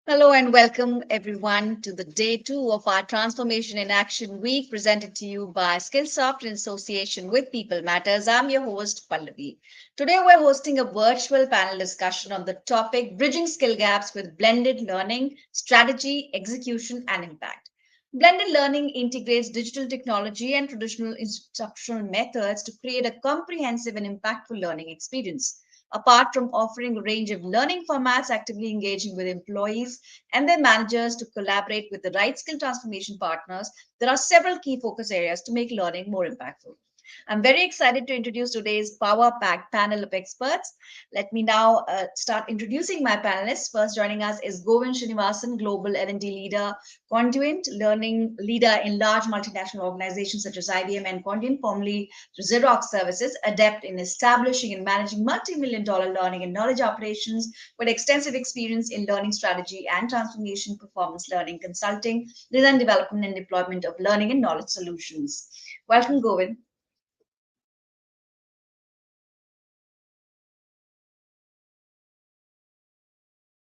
Hello and welcome everyone to the day two of our Transformation in Action Week presented to you by Skillsoft in association with People Matters. I'm your host, Pallavi. Today we're hosting a virtual panel discussion on the topic Bridging Skill Gaps with Blended Learning, Strategy, Execution and Impact. Blended learning integrates digital technology and traditional instructional methods to create a comprehensive and impactful learning experience. Apart from offering a range of learning formats, actively engaging with employees and their managers to collaborate with the right skill transformation partners, there are several key focus areas to make learning more impactful. I'm very excited to introduce today's power packed panel of experts. Let me now start introducing my panelists. First, joining us is Govind Srinivasan, Global L&D Leader, Conduent, Learning Leader in large multinational organizations such as IBM and Conduent, formerly Xerox Services, adept in establishing and managing multi-million dollar learning and knowledge operations with extensive experience in learning strategy and transformation, performance learning, consulting, design development and deployment of learning and knowledge solutions. Welcome, Govind.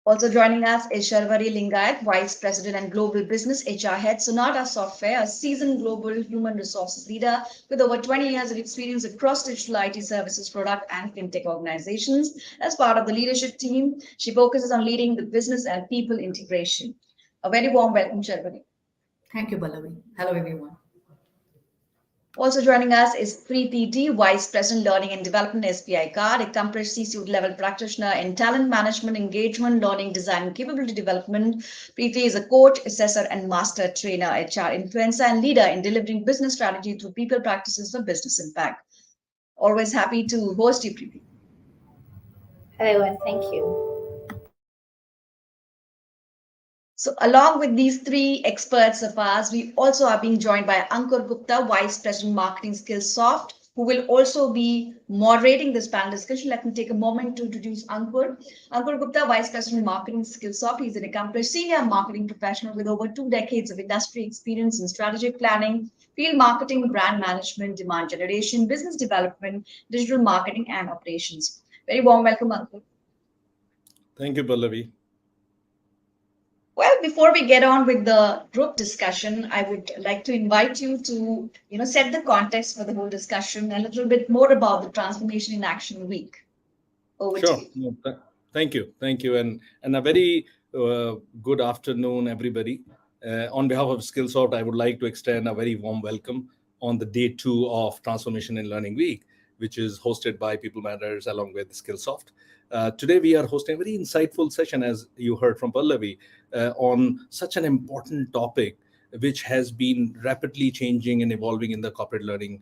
Also joining us is Sharvari Lingayat, Vice President and Global Business HR Head, Sonata Software, a seasoned global human resources leader with over 20 years of experience across digital IT services, product, and fintech organizations. As part of the leadership team, she focuses on leading the business and people integration. A very warm welcome, Sharvari. Thank you, Pallavi. Hello, everyone. Also joining us is Preeti D, Vice President Learning and Development SBI Card, accomplished C-suite level practitioner in talent management, engagement, learning, design, and capability development. Preeti is a coach, assessor, and master trainer, HR influencer, and leader in delivering business strategy through people practices for business impact. Always happy to host you, Preeti. Hello and thank you. So, along with these three experts of ours, we also are being joined by Ankur Gupta, Vice President Marketing Skillsoft, who will also be moderating this panel discussion. Let me take a moment to introduce Ankur. Ankur Gupta, Vice President Marketing Skillsoft. He's an accomplished senior marketing professional with over 2 decades of industry experience in strategic planning, field marketing, brand management, demand generation, business development, digital marketing, and operations. Very warm welcome, Ankur. Thank you, Pallavi. Well, before we get on with the group discussion, I would like to invite you to, set the context for the whole discussion and a little bit more about the Transformation in Action Week. Over to Sure. you. No, thank you, and a very good afternoon, everybody. On behalf of Skillsoft, I would like to extend a very warm welcome on the day two of Transformation in Learning Week, which is hosted by People Matters along with Skillsoft. Today, we are hosting a very insightful session, as you heard from Pallavi, on such an important topic, which has been rapidly changing and evolving in the corporate learning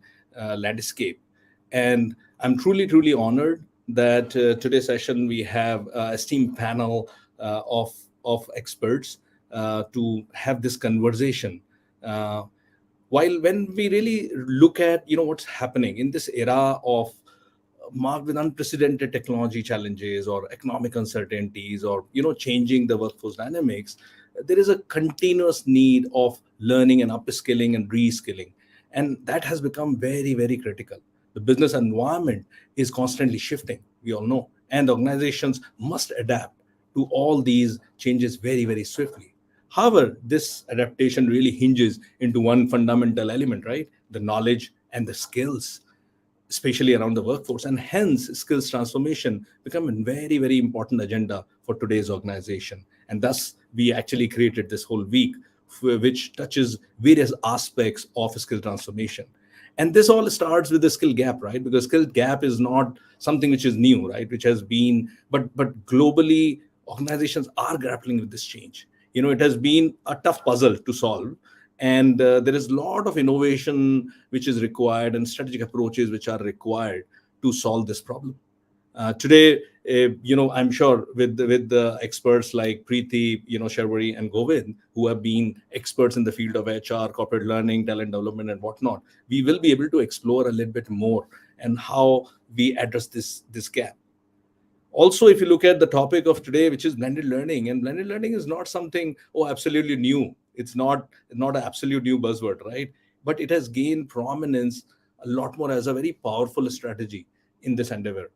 landscape. And I'm truly, truly honored that today's session we have a esteemed panel of experts to have this conversation. While when we really look at what's happening in this era of marked with unprecedented technology challenges or economic uncertainties or changing the workforce dynamics, there is a continuous need of learning and upskilling and reskilling, and that has become very, very critical. The business environment is constantly shifting, we all know, and organizations must adapt to all these changes very, very swiftly. However, this adaptation really hinges into one fundamental element, right? The knowledge and the skills, especially around the workforce, and hence skills transformation become a very, very important agenda for today's organization. And thus we actually created this whole week, which touches various aspects of skill transformation. And this all starts with the skill gap, right? Because skill gap is not something which is new, right? Which has been, but globally organizations are grappling with this change. It has been a tough puzzle to solve, and there is a lot of innovation which is required and strategic approaches which are required to solve this problem. Today, I'm sure with the experts like Preeti, Sharvari and Govind, who have been experts in the field of HR, corporate learning, talent development, and whatnot, we will be able to explore a little bit more and how we address this gap. Also, if you look at the topic of today, which is blended learning, and blended learning is not something absolutely new. It's not an absolute new buzzword, right? But it has gained prominence a lot more as a very powerful strategy in this endeavor.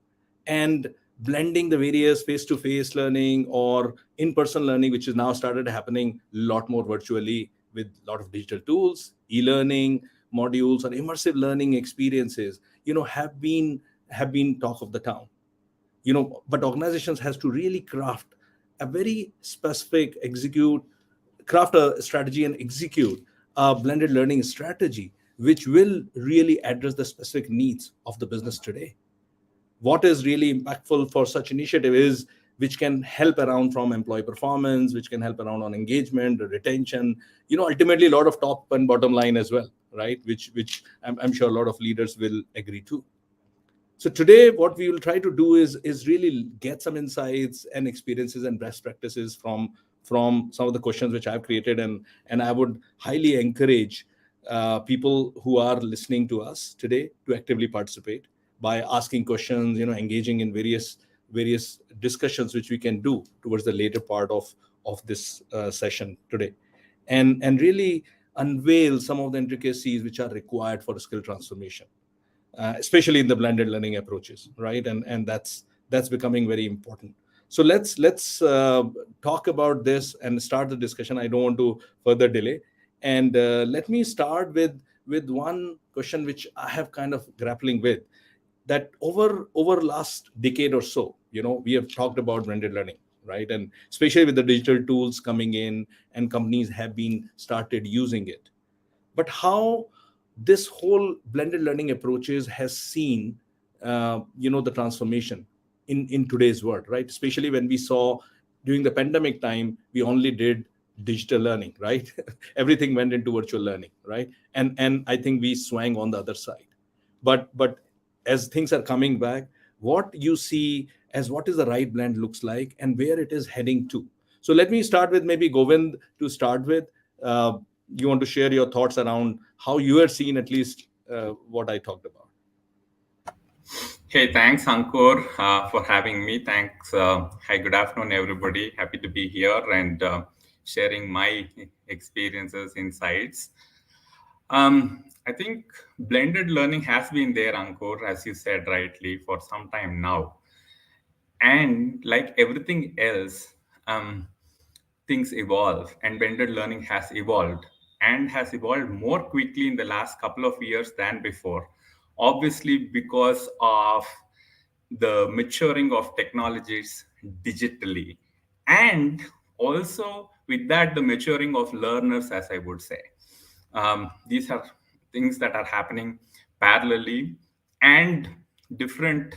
And blending the various face-to-face learning or in-person learning, which is now started happening a lot more virtually with a lot of digital tools, e-learning modules or immersive learning experiences, have been talk of the town. But organizations has to really craft a very specific craft a strategy and execute a blended learning strategy which will really address the specific needs of the business today. What is really impactful for such initiative is which can help around from employee performance, which can help around on engagement, retention, ultimately a lot of top and bottom line as well, right? Which I'm sure a lot of leaders will agree to. So today, what we will try to do is really get some insights and experiences and best practices from some of the questions which I've created, and I would highly encourage people who are listening to us today to actively participate by asking questions, engaging in various discussions which we can do towards the later part of this session today, and really unveil some of the intricacies which are required for skill transformation. Especially in the blended learning approaches, right? And that's becoming very important. So let's talk about this and start the discussion. I don't want to further delay, and let me start with one question which I have kind of grappling with. That over last decade or so, we have talked about blended learning, right? And especially with the digital tools coming in, and companies have been started using it. But how this whole blended learning approaches has seen the transformation in today's world, right? Especially when we saw during the pandemic time, we only did digital learning, right? Everything went into virtual learning, right? And I think we swang on the other side. But as things are coming back, what you see as what is the right blend looks like and where it is heading to. So let me start with maybe Govind to start with. You want to share your thoughts around how you are seeing at least what I talked about? Hey, thanks, Ankur, for having me. Thanks. Hi, good afternoon, everybody. Happy to be here and sharing my experiences, insights. I think blended learning has been there, Ankur, as you said rightly, for some time now. And like everything else, things evolve, and blended learning has evolved and has evolved more quickly in the last couple of years than before. Obviously, because of the maturing of technologies digitally, and also with that, the maturing of learners, as I would say. These are things that are happening parallelly, and different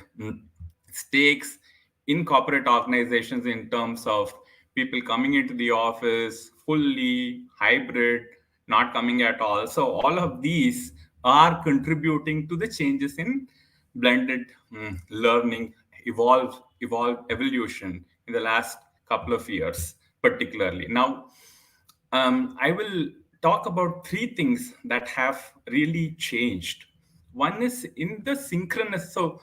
stakes in corporate organizations in terms of people coming into the office fully, hybrid, not coming at all. So all of these are contributing to the changes in blended learning evolution in the last couple of years, particularly. Now, I will talk about three things that have really changed. One is in the synchronous. So,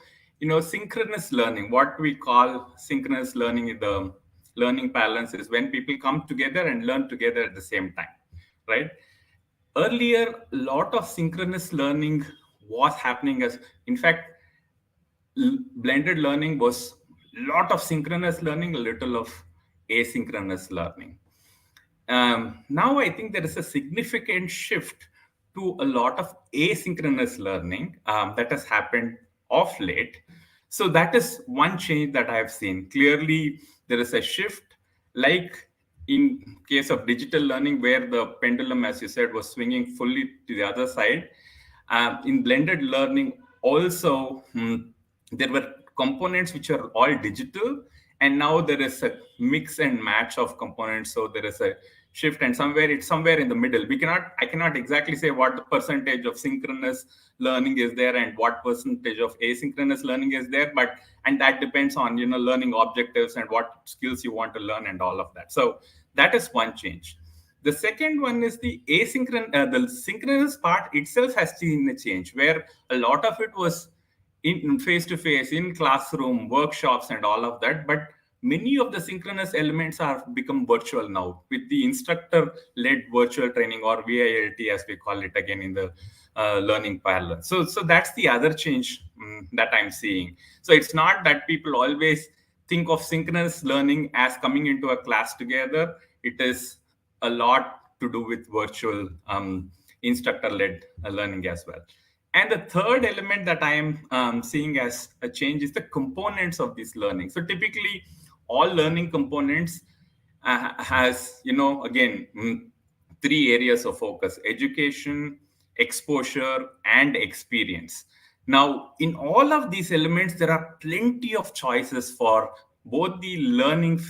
synchronous learning, what we call synchronous learning in the learning balance, is when people come together and learn together at the same time, right? Earlier, a lot of synchronous learning was happening as, in fact, blended learning was a lot of synchronous learning, a little of asynchronous learning. Now I think there is a significant shift to a lot of asynchronous learning that has happened of late. So that is one change that I have seen. Clearly, there is a shift, like in case of digital learning, where the pendulum, as you said, was swinging fully to the other side. In blended learning, also, there were components which are all digital, and now there is a mix and match of components. So there is a shift, and it's somewhere in the middle. I cannot exactly say what the percentage of synchronous learning is there and what percentage of asynchronous learning is there, and that depends on learning objectives and what skills you want to learn and all of that. So that is one change. The second one is the the synchronous part itself has seen a change, where a lot of it was in face-to-face, in classroom, workshops, and all of that. But many of the synchronous elements are become virtual now with the instructor-led virtual training, or VILT as we call it again in the learning parallel. So that's the other change that I'm seeing. So it's not that people always think of synchronous learning as coming into a class together. It is a lot to do with virtual instructor-led learning as well. And the third element that I am seeing as a change is the components of this learning. So typically, all learning components has, again, three areas of focus: education, exposure, and experience. Now, in all of these elements, there are plenty of choices for both the learning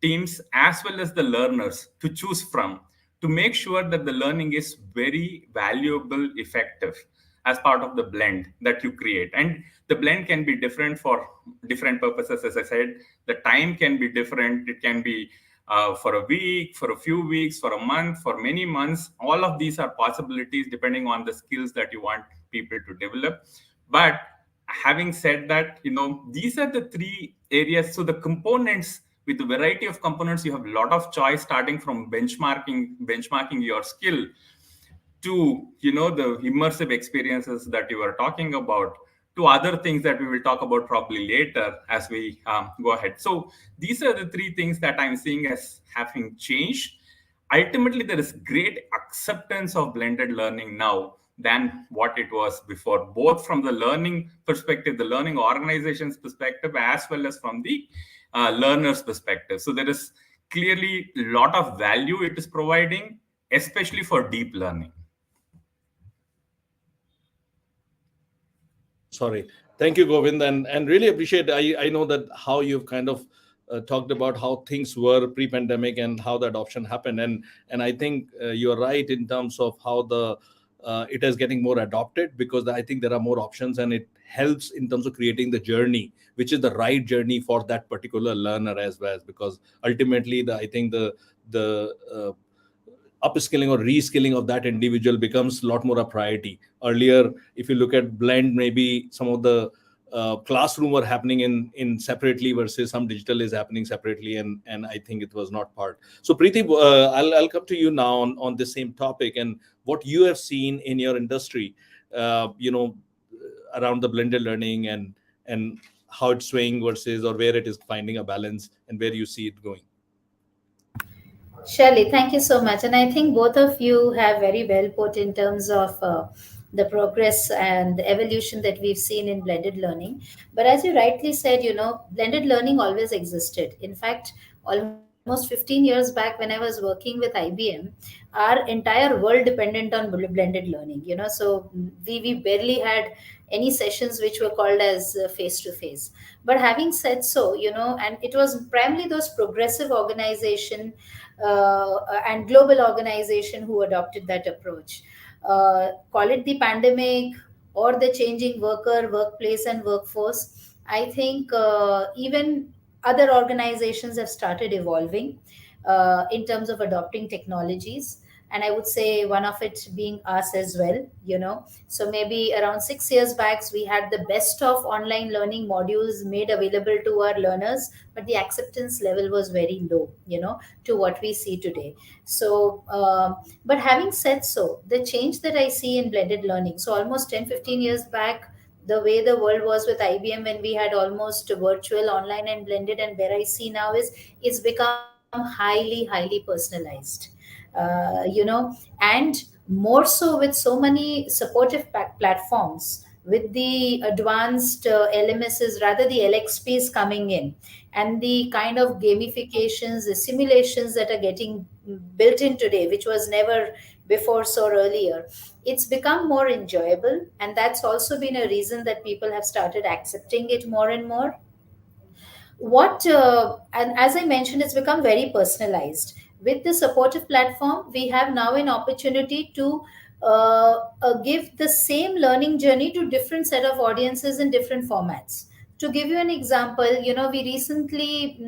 teams as well as the learners to choose from, to make sure that the learning is very valuable, effective as part of the blend that you create. And the blend can be different for different purposes. As I said, the time can be different. It can be for a week, for a few weeks, for a month, for many months. All of these are possibilities depending on the skills that you want people to develop. But having said that, these are the three areas. So the components, with the variety of components, you have a lot of choice, starting from benchmarking your skill to the immersive experiences that you were talking about, to other things that we will talk about probably later as we go ahead. So these are the three things that I'm seeing as having changed. Ultimately, there is great acceptance of blended learning now than what it was before, both from the learning perspective, the learning organization's perspective, as well as from the learner's perspective. So there is clearly a lot of value it is providing, especially for deep learning. Sorry. Thank you, Govind, and really appreciate. I know that how you've kind of talked about how things were pre-pandemic and how the adoption happened, and I think you're right in terms of how the it is getting more adopted, because I think there are more options, and it helps in terms of creating the journey, which is the right journey for that particular learner as well. Because ultimately, I think the upskilling or reskilling of that individual becomes a lot more a priority. Earlier, if you look at blend, maybe some of the classroom were happening in separately, versus some digital is happening separately, and I think it was not part. So Preeti, I'll come to you now on the same topic, and what you have seen in your industry, around the blended learning, and how it's swaying versus, or where it is finding a balance, and where you see it going. Shirley, thank you so much. And I think both of you have very well put in terms of the progress and the evolution that we've seen in blended learning. But as you rightly said, blended learning always existed. In fact, almost 15 years back when I was working with IBM, our entire world dependent on blended learning. So we barely had any sessions which were called as face to face. But having said so, and it was primarily those progressive organization and global organization who adopted that approach. Call it the pandemic or the changing workplace and workforce. I think even other organizations have started evolving in terms of adopting technologies. And I would say one of it being us as well. So maybe around 6 years back, we had the best of online learning modules made available to our learners, but the acceptance level was very low, to what we see today. So, but having said so, the change that I see in blended learning, so almost 10-15 years back, the way the world was with IBM when we had almost virtual, online, and blended, and where I see now is it's become highly personalized. And more so with so many supportive platforms, with the advanced LMSs, rather the LXPs coming in, and the kind of gamifications, the simulations that are getting built in today, which was never before so earlier. It's become more enjoyable, and that's also been a reason that people have started accepting it more and more. And as I mentioned, it's become very personalized. With the supportive platform, we have now an opportunity to give the same learning journey to different set of audiences in different formats. To give you an example, we recently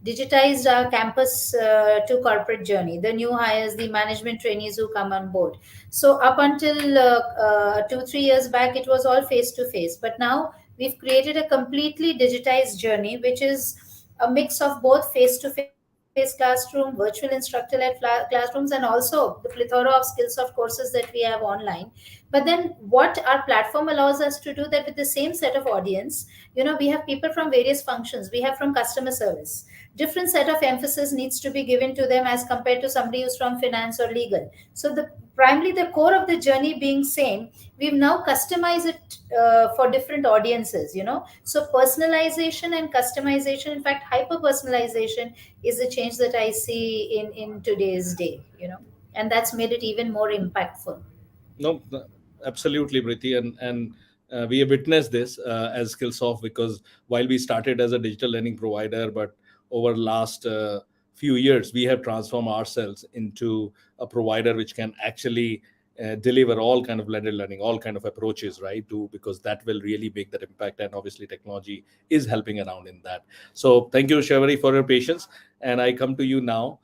digitized our campus to corporate journey, the new hires, the management trainees who come on board. So up until 2-3 years back, it was all face to face, but now we've created a completely digitized journey, which is a mix of both face-to-face classroom, virtual instructor-led classrooms, and also the plethora of Skillsoft courses that we have online. But then what our platform allows us to do that with the same set of audience, we have people from various functions, we have from customer service, different set of emphasis needs to be given to them as compared to somebody who's from finance or legal. So the primarily the core of the journey being same, we've now customized it for different audiences. So personalization and customization, in fact hyper personalization, is the change that I see in today's day. And that's made it even more impactful. No, absolutely, Priti, and we have witnessed this as Skillsoft, because while we started as a digital learning provider, but over last few years we have transformed ourselves into a provider which can actually deliver all kind of blended learning, all kind of approaches, right? To because that will really make that impact, and obviously technology is helping around in that. So thank you, Shawari, for your patience, and I come to you now.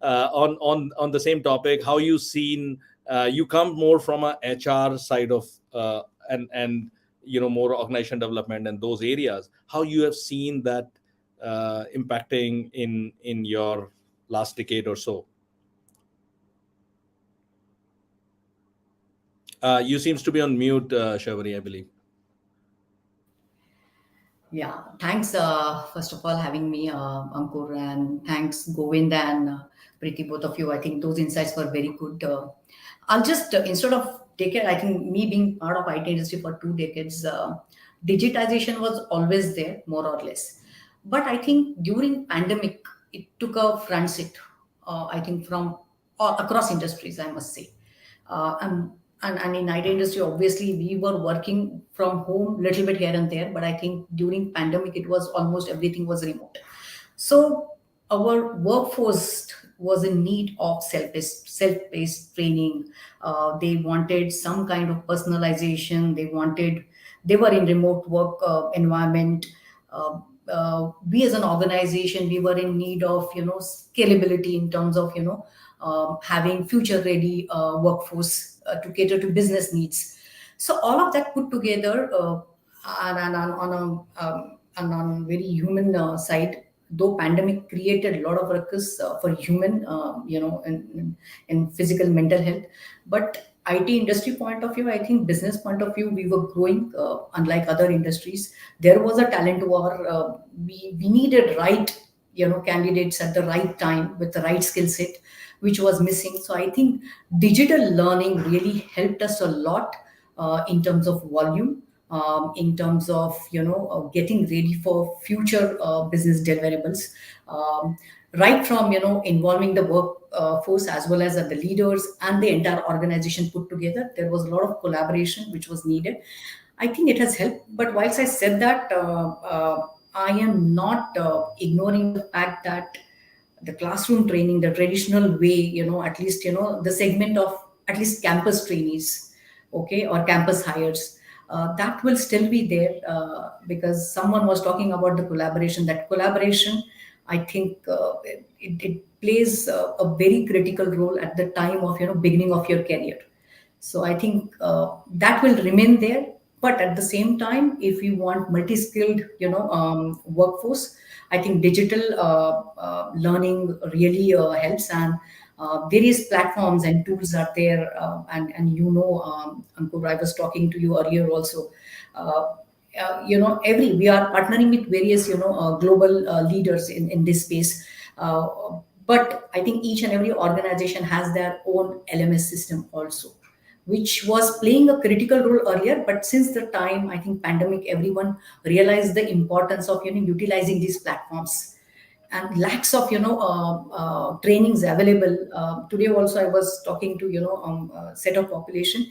On the same topic, how you seen, you come more from a HR side of and more organization development and those areas. How you have seen that impacting in your last decade or so? You seems to be on mute, Shawari, I believe. Yeah, thanks, first of all, having me, Ankur, and thanks, Govind and Preeti, both of you. I think those insights were very good. I'll just, instead of decade, I think me being part of IT industry for 2 decades, digitization was always there, more or less. But I think during pandemic, it took a front seat, I think from across industries, I must say. And in IT industry, obviously, we were working from home little bit here and there, but I think during pandemic, it was almost everything was remote. So our workforce was in need of self-paced training. They wanted some kind of personalization. They were in remote work environment. We as an organization, we were in need of scalability in terms of having future ready workforce to cater to business needs. So all of that put together, and on very human side, though pandemic created a lot of ruckus for human, in physical mental health, but IT industry point of view, I think business point of view, we were growing, unlike other industries. There was a talent war. We needed right candidates at the right time with the right skill set, which was missing. So I think digital learning really helped us a lot in terms of volume, in terms of getting ready for future business deliverables, right from involving the workforce as well as the leaders and the entire organization put together. There was a lot of collaboration which was needed. I think it has helped. But whilst I said that, I am not ignoring the fact that the classroom training, the traditional way, at least, the segment of at least campus trainees, okay, or campus hires, that will still be there, because someone was talking about the collaboration. That collaboration, I think, it plays a very critical role at the time of, beginning of your career. So I think that will remain there. But at the same time, if you want multi-skilled, workforce, I think digital learning really helps, and various platforms and tools are there. And Ankur, I was talking to you earlier also. Every we are partnering with various global leaders in this space. But I think each and every organization has their own LMS system also, which was playing a critical role earlier. But since the time, I think pandemic, everyone realized the importance of utilizing these platforms, and lacks of trainings available. Today also, I was talking to set of population,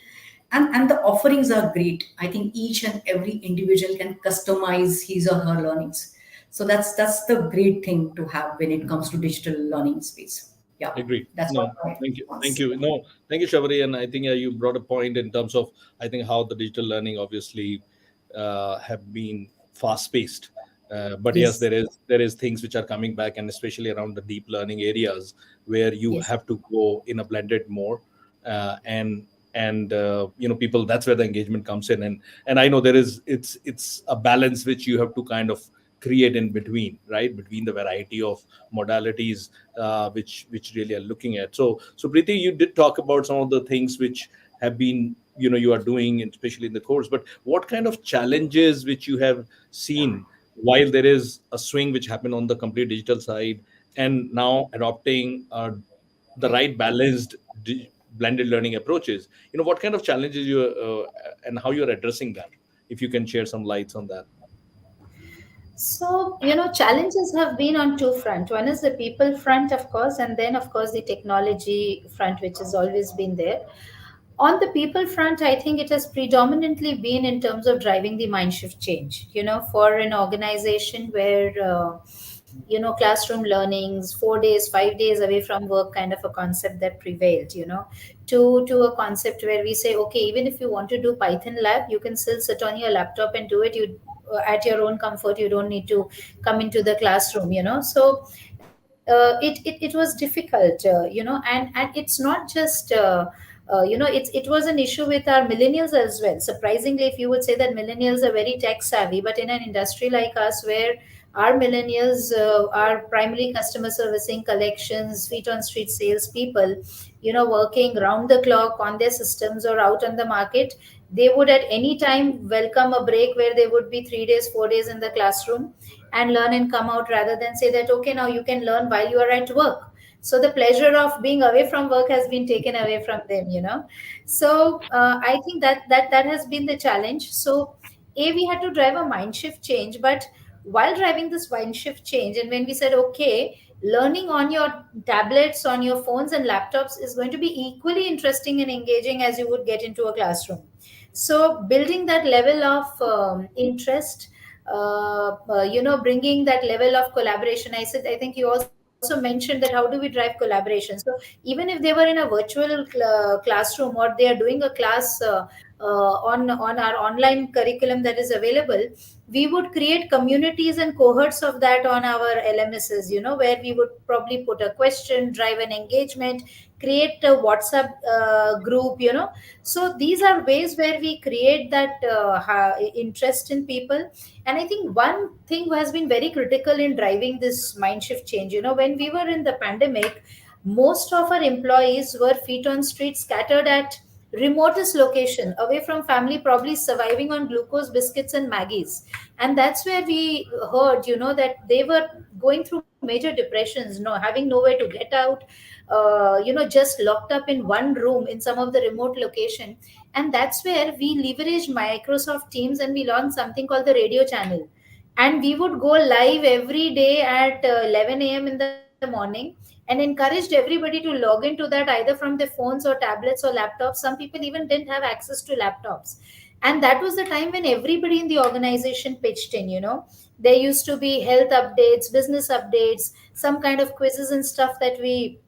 and the offerings are great. I think each and every individual can customize his or her learnings. So that's the great thing to have when it comes to digital learning space. Yeah, Agree. that's what No, my thank you. Thank response. you. No, thank you, Shavari. And I think you brought a point in terms of, I think, how the digital learning obviously have been fast paced. But yes, Yes, there is things which are coming back, and especially around the deep learning areas where you yes, have to go in a blended more, and people, that's where the engagement comes in. And I know there is, it's a balance which you have to kind of create in between, right, between the variety of modalities which really are looking at. So Preeti, you did talk about some of the things which have been, you are doing, especially in the course, but what kind of challenges which you have seen while there is a swing which happened on the complete digital side, and now adopting the right balanced blended learning approaches, what kind of challenges you and how you're addressing that, if you can share some lights on that. So, challenges have been on two fronts. One is the people front, of course, and then, of course, the technology front, which has always been there. On the people front, I think it has predominantly been in terms of driving the mind shift change. For an organization where, classroom learnings, 4 days, 5 days away from work kind of a concept that prevailed, to a concept where we say, okay, even if you want to do Python lab, you can still sit on your laptop and do it. You at your own comfort. You don't need to come into the classroom. So it was difficult, and it's not just it was an issue with our millennials as well. Surprisingly, if you would say that millennials are very tech savvy, but in an industry like us where our millennials are primarily customer servicing, collections, feet on street sales people, working round the clock on their systems or out on the market, they would at any time welcome a break where they would be 3 days, 4 days in the classroom and learn and come out, rather than say that, okay, now you can learn while you are at work. So the pleasure of being away from work has been taken away from them. So I think that has been the challenge. So we had to drive a mind shift change, but while driving this mind shift change, and when we said, okay, learning on your tablets, on your phones and laptops is going to be equally interesting and engaging as you would get into a classroom. So building that level of interest, bringing that level of collaboration. I think you also mentioned that how do we drive collaboration. So even if they were in a virtual classroom, or they are doing a class on our online curriculum that is available, we would create communities and cohorts of that on our LMSs, where we would probably put a question, drive an engagement, create a WhatsApp group. So these are ways where we create that interest in people. And I think one thing has been very critical in driving this mind shift change. When we were in the pandemic, most of our employees were feet on street, scattered at remotest location, away from family, probably surviving on glucose biscuits and Maggies. And that's where we heard, that they were going through major depressions, having nowhere to get out, just locked up in one room in some of the remote location. And that's where we leveraged Microsoft Teams, and we launched something called the radio channel. And we would go live every day at 11 a.m. in the morning, and encouraged everybody to log into that either from their phones or tablets or laptops. Some people even didn't have access to laptops. And that was the time when everybody in the organization pitched in. There used to be health updates, business updates, some kind of quizzes and stuff that we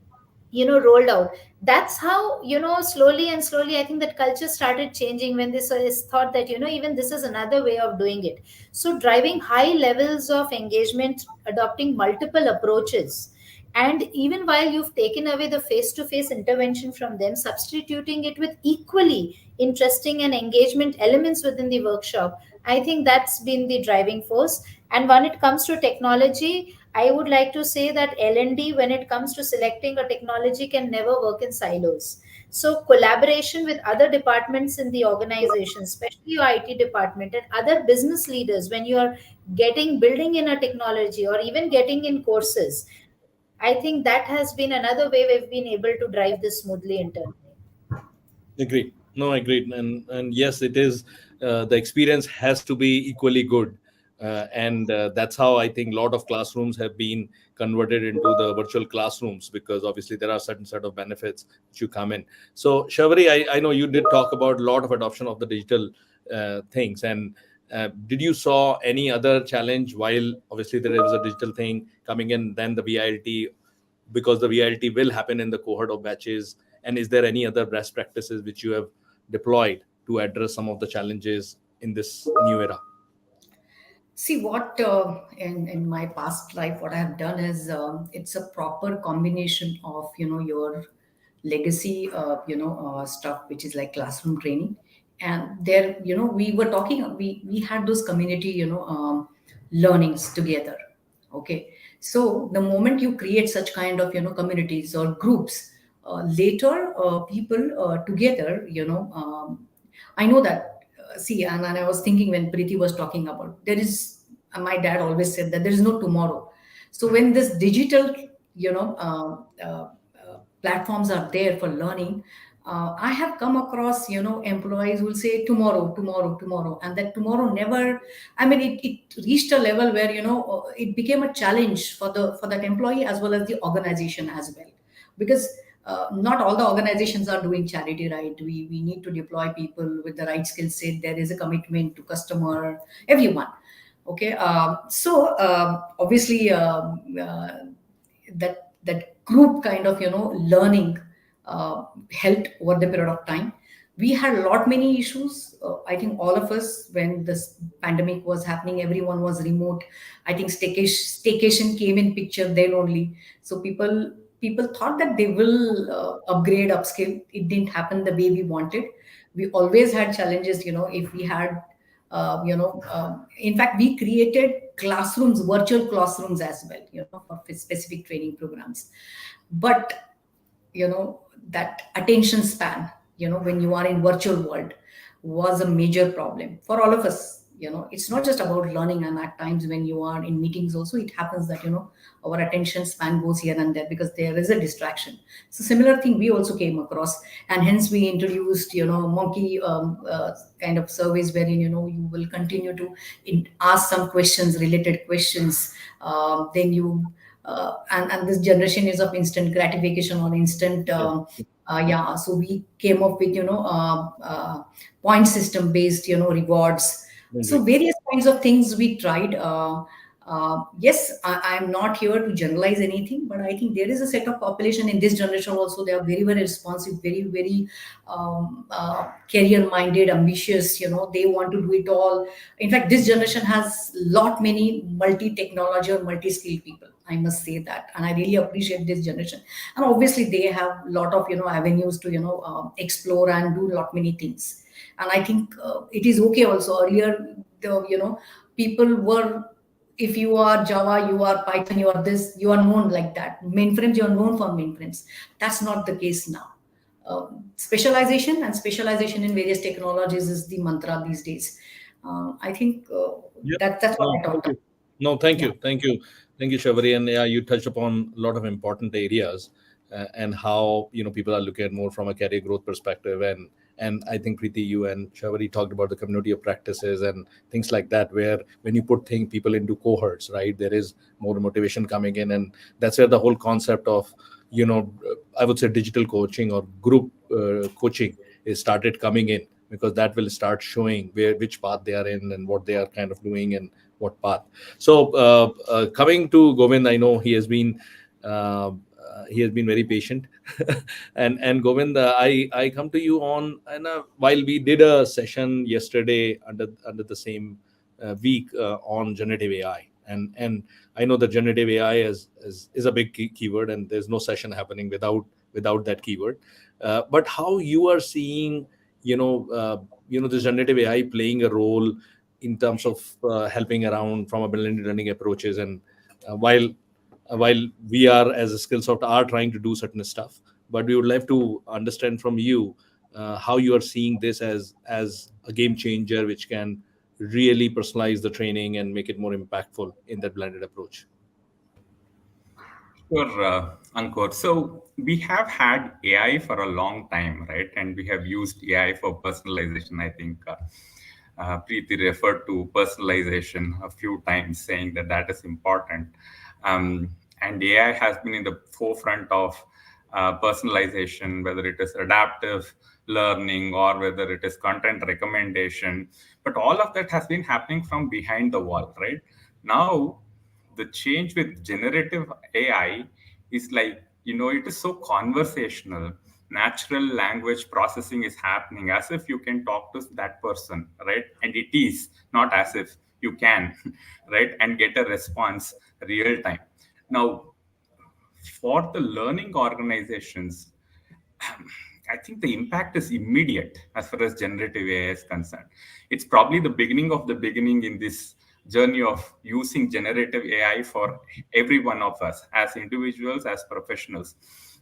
rolled out. That's how, slowly and slowly, I think that culture started changing, when this is thought that even this is another way of doing it. So driving high levels of engagement, adopting multiple approaches, and even while you've taken away the face to face intervention from them, substituting it with equally interesting and engagement elements within the workshop, I think that's been the driving force. And when it comes to technology, I would like to say that L&D, when it comes to selecting a technology, can never work in silos. So collaboration with other departments in the organization, especially your IT department and other business leaders, when you are building in a technology or even getting in courses, I think that has been another way we've been able to drive this smoothly internally. Agreed. No, agreed. And yes, it is. The experience has to be equally good, and that's how I think a lot of classrooms have been converted into the virtual classrooms, because obviously there are certain set of benefits which you come in. So Shavari, I know you did talk about a lot of adoption of the digital things, and did you saw any other challenge while obviously there was a digital thing coming in, then the VILT, because the VILT will happen in the cohort of batches? And is there any other best practices which you have deployed to address some of the challenges in this new era? See, what in my past life, what I have done is it's a proper combination of your legacy stuff, which is like classroom training, and there we were talking, we had those community learnings together. Okay, so the moment you create such kind of communities or groups, later people together, I know that, see, and I was thinking when Preeti was talking about, there is, my dad always said that there is no tomorrow. So when this digital, platforms are there for learning, I have come across, employees will say tomorrow, tomorrow, tomorrow, and that tomorrow never. I mean, it reached a level where it became a challenge for that employee as well as the organization as well, because not all the organizations are doing charity, right? We need to deploy people with the right skill set. There is a commitment to customer, everyone. Okay, so obviously that group kind of learning helped over the period of time. We had a lot many issues. I think all of us, when this pandemic was happening, everyone was remote. I think staycation came in picture then only. So people thought that they will upgrade, upskill. It didn't happen the way we wanted. We always had challenges. If we had in fact, we created classrooms, virtual classrooms as well, for specific training programs. But that attention span, when you are in virtual world, was a major problem for all of us. It's not just about learning, and at times when you are in meetings also, it happens that our attention span goes here and there because there is a distraction. So similar thing we also came across, and hence we introduced monkey kind of surveys wherein you will continue to ask some questions, related questions. Then you and this generation is of instant gratification or instant Yeah. yeah, so we came up with point system based rewards. So Indeed. various kinds of things we tried. Yes, I'm not here to generalize anything, but I think there is a set of population in this generation also. They are very, very responsive, very, very career minded, ambitious. They want to do it all. In fact, this generation has lot many multi technology or multi skilled people. I must say that, and I really appreciate this generation. And obviously, they have lot of avenues to explore and do lot many things. And I think it is okay also. Earlier, the people were, if you are Java, you are Python, you are this, you are known like that. Mainframes, you are known for mainframes. That's not the case now. Specialization and specialization in various technologies is the mantra these days. I think Yeah. that's what No, I thank talked about. you. No, thank Yeah. you. Thank you. Thank you, Shavari. And yeah, you touched upon a lot of important areas and how, people are looking at more from a career growth perspective. And I think Preeti, you and Shavari talked about the community of practices and things like that, where when you put people into cohorts, right, there is more motivation coming in. And that's where the whole concept of, I would say digital coaching or group coaching is started coming in, because that will start showing which path they are in and what they are kind of doing and what path. So coming to Govind, I know he has been very patient. And Govind, I come to you on, and while we did a session yesterday under the same week on generative AI, and I know that generative AI is a big keyword, and there's no session happening without that keyword. But how you are seeing, this generative AI playing a role in terms of helping around from a blended learning approaches, and while we are as a Skillsoft are trying to do certain stuff, but we would like to understand from you how you are seeing this as a game changer, which can really personalize the training and make it more impactful in that blended approach. Sure, Ankur. So we have had AI for a long time, right? And we have used AI for personalization. I think Preeti referred to personalization a few times, saying that that is important. And AI has been in the forefront of personalization, whether it is adaptive learning or whether it is content recommendation. But all of that has been happening from behind the wall, right? Now, the change with generative AI is like, it is so conversational. Natural language processing is happening as if you can talk to that person, right? And it is not as if you can, right? And get a response real time. Now, for the learning organizations, I think the impact is immediate as far as generative AI is concerned. It's probably the beginning of the beginning in this journey of using generative AI for every one of us as individuals, as professionals.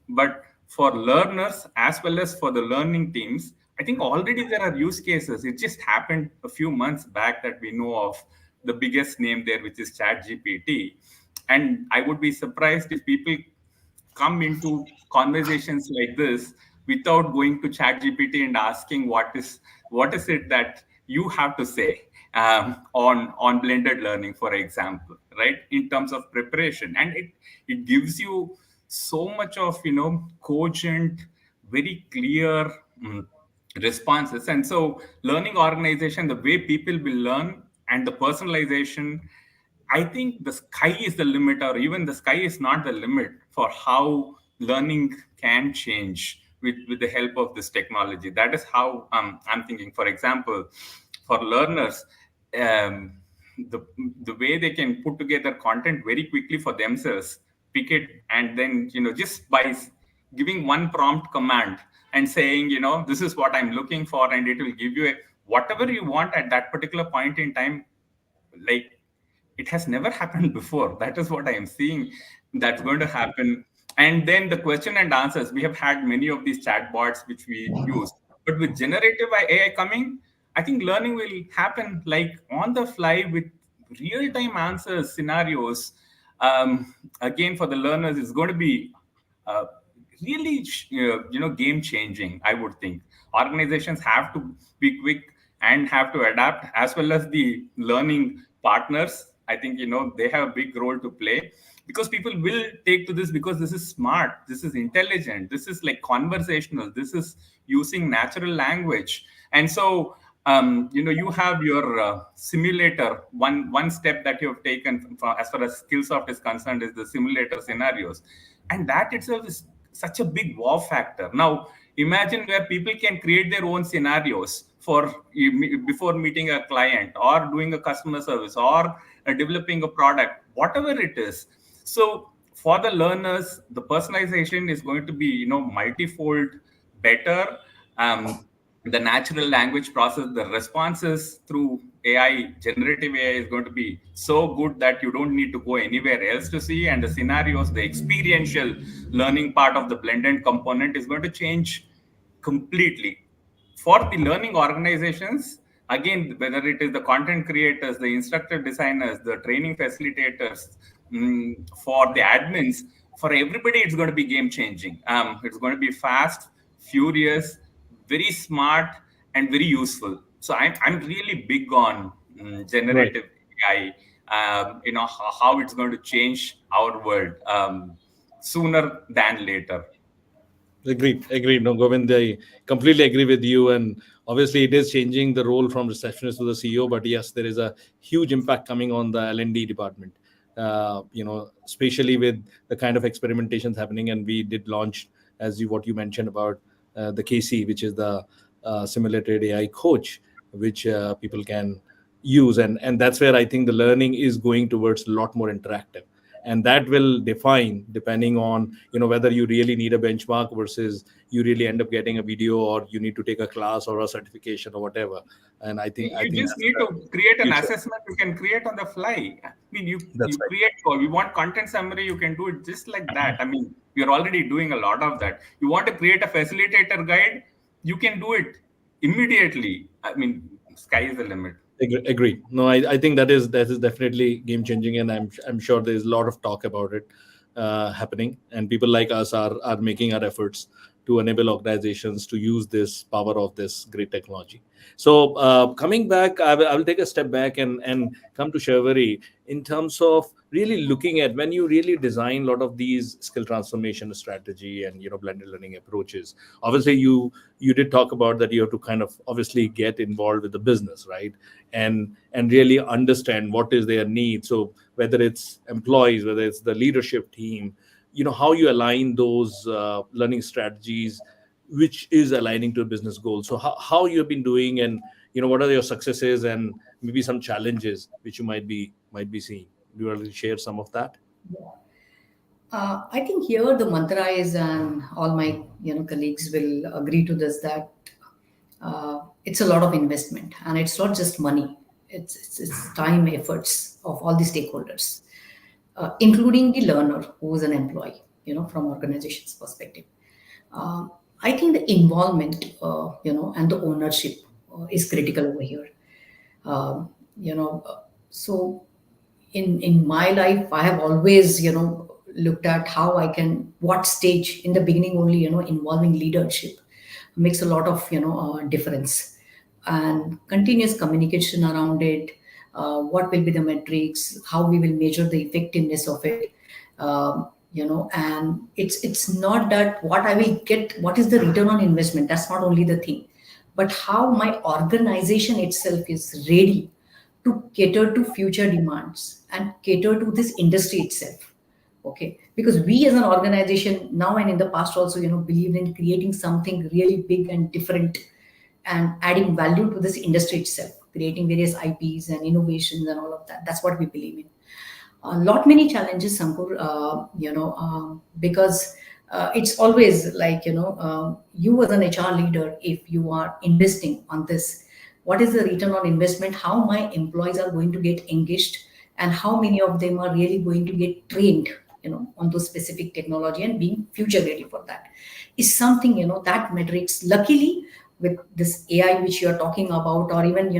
But for learners as well as for the learning teams, I think already there are use cases. It just happened a few months back that we know of, the biggest name there, which is ChatGPT. And I would be surprised if people come into conversations like this without going to ChatGPT and asking what is it that you have to say on blended learning, for example, right? In terms of preparation, and it gives you so much of cogent, very clear responses. And so, learning organization, the way people will learn, and the personalization, I think the sky is the limit, or even the sky is not the limit for how learning can change with the help of this technology. That is how I'm thinking. For example, for learners, um, the, the way they can put together content very quickly for themselves, pick it, and then, just by giving one prompt command and saying, this is what I'm looking for, and it will give you whatever you want at that particular point in time. Like, it has never happened before. That is what I am seeing that's going to happen. And then the question and answers, we have had many of these chatbots which we use, but with generative AI coming, I think learning will happen like on the fly with real time answers, scenarios. Again, for the learners, it's going to be uh, really game changing. I would think organizations have to be quick and have to adapt, as well as the learning partners. I think they have a big role to play, because people will take to this because this is smart, this is intelligent, this is like conversational, this is using natural language. And so you have your simulator. One step that you have taken as far as Skillsoft is concerned is the simulator scenarios, and that itself is such a big wow factor. Now imagine where people can create their own scenarios for before meeting a client, or doing a customer service, or developing a product, whatever it is. So for the learners, the personalization is going to be multifold better. The natural language process, the responses through AI, generative AI, is going to be so good that you don't need to go anywhere else to see. And the scenarios, the experiential learning part of the blended component is going to change completely. For the learning organizations, again, whether it is the content creators, the instructor designers, the training facilitators, for the admins, for everybody, it's going to be game changing. It's going to be fast, furious, very smart, and very useful. So I'm really big on Right. generative AI. How it's going to change our world sooner than later. Agreed. No, Govind, I completely agree with you. And obviously, it is changing the role from receptionist to the CEO. But yes, there is a huge impact coming on the L&D department. Especially with the kind of experimentations happening. And we did launch, what you mentioned about the KC, which is the simulated AI coach, which people can use, and that's where I think the learning is going towards a lot more interactive, and that will define, depending on whether you really need a benchmark versus you really end up getting a video, or you need to take a class or a certification or whatever. And I You think just that's need the to create an future. assessment. You can create on the fly. I mean, That's you right. create, or you want content summary, you can do it just like that. I mean, you're already doing a lot of that. You want to create a facilitator guide, you can do it immediately. I mean, sky is the limit. Agree. No, I think that is definitely game changing, and I'm sure there's a lot of talk about it happening, and people like us are making our efforts to enable organizations to use this power of this great technology. So coming back, I will take a step back and come to Shaivari in terms of really looking at when you really design a lot of these skill transformation strategy and blended learning approaches. Obviously, you did talk about that you have to kind of obviously get involved with the business, right? And really understand what is their need. So whether it's employees, whether it's the leadership team, how you align those learning strategies, which is aligning to business goals. So how you've been doing, and what are your successes and maybe some challenges which you might be seeing. Do you want to share some of that? I think here the mantra is, and all my colleagues will agree to this, that it's a lot of investment, and it's not just money. it's time efforts of all the stakeholders, including the learner who is an employee, from organization's perspective. Um, I think the involvement, and the ownership is critical over here. Um, you know, uh, so in my life, I have always, looked at how I can, what stage in the beginning only, involving leadership makes a lot of, difference, and continuous communication around it. What will be the metrics? How we will measure the effectiveness of it? And it's not that what I will get, what is the return on investment. That's not only the thing, but how my organization itself is ready to cater to future demands and cater to this industry itself. Okay, because we as an organization now and in the past also, believe in creating something really big and different, and adding value to this industry itself, creating various IPs and innovations and all of that. That's what we believe in. A lot many challenges, Sankur, because it's always like, you as an HR leader, if you are investing on this, what is the return on investment? How my employees are going to get engaged, and how many of them are really going to get trained, on those specific technology and being future ready for that, is something, that metrics. Luckily, with this AI which you are talking about, or even,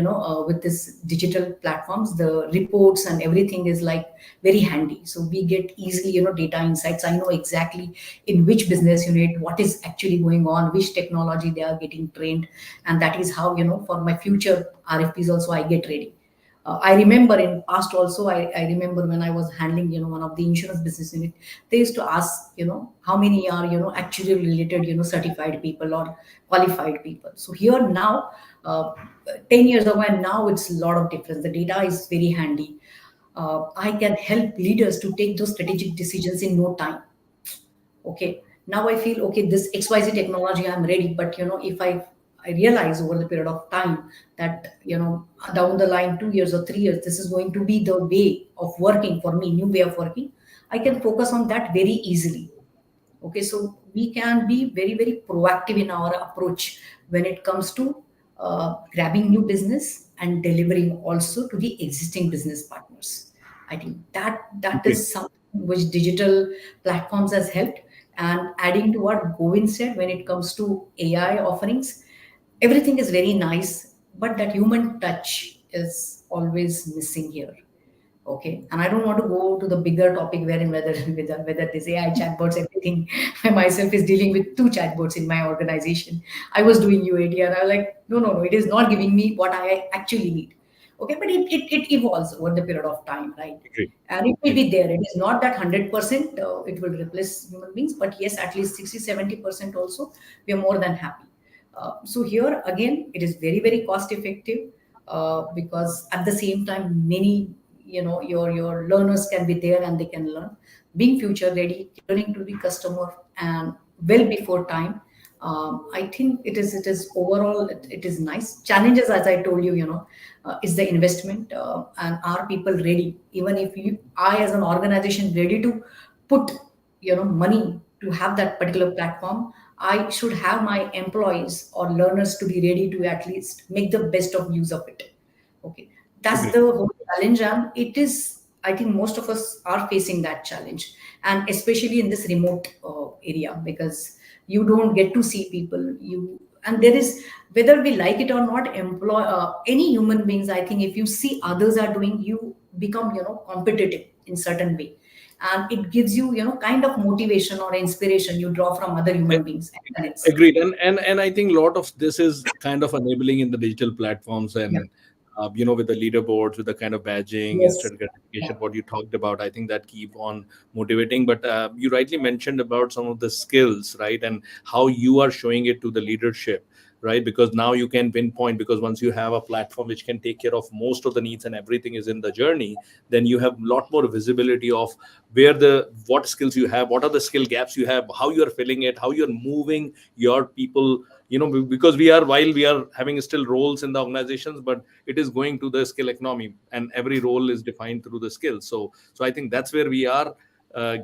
with this digital platforms, the reports and everything is like very handy. So we get easily, data insights. I know exactly in which business unit what is actually going on, which technology they are getting trained, and that is how, for my future RFPs also I get ready. I remember in past also, I remember when I was handling, one of the insurance business unit, they used to ask, how many are, actually related, certified people or qualified people. So here now, 10 years ago and now, it's a lot of difference. The data is very handy. I can help leaders to take those strategic decisions in no time. Okay, now I feel, okay, this XYZ technology I'm ready, but if I realize over the period of time that, down the line 2 years or 3 years, this is going to be the way of working for me, new way of working, I can focus on that very easily. Okay, so we can be very, very proactive in our approach when it comes to grabbing new business and delivering also to the existing business partners. I think that Great. is something which digital platforms has helped. And adding to what Govind said, when it comes to AI offerings, everything is very nice, but that human touch is always missing here. Okay, and I don't want to go to the bigger topic wherein whether this AI chatbots, everything. I myself is dealing with two chatbots in my organization. I was doing UAD, and I was like, no, no, no, it is not giving me what I actually need. Okay, but it evolves over the period of time, right? Agree. And it will be there. It is not that 100% it will replace human beings, but yes, at least 60-70% also, we are more than happy. So here again, it is very, very cost effective, because at the same time, many, your learners can be there and they can learn, being future ready, catering to the customer, and well before time. I think it is overall, it is nice. Challenges, as I told you, is the investment, and are people ready? Even if I as an organization ready to put, money to have that particular platform, I should have my employees or learners to be ready to at least make the best of use of it. Okay, that's Agree. the whole challenge, and it is. I think most of us are facing that challenge, and especially in this remote area, because you don't get to see people. And there is, whether we like it or not, employ any human beings. I think if you see others are doing, you become, competitive in certain way, and it gives you, kind of motivation or inspiration you draw from other human beings. Excellence. Agreed. And I think a lot of this is kind of enabling in the digital platforms, Yeah. and with the leaderboards, with the kind of badging, Yes. instant gratification, Yeah. what you talked about. I think that keep on motivating. But you rightly mentioned about some of the skills, right? And how you are showing it to the leadership, right? Because now you can pinpoint, because once you have a platform which can take care of most of the needs and everything is in the journey, then you have a lot more visibility of what skills you have, what are the skill gaps you have, how you are filling it, how you're moving your people, because while we are having still roles in the organizations, but it is going to the skill economy, and every role is defined through the skills. So I think that's where we are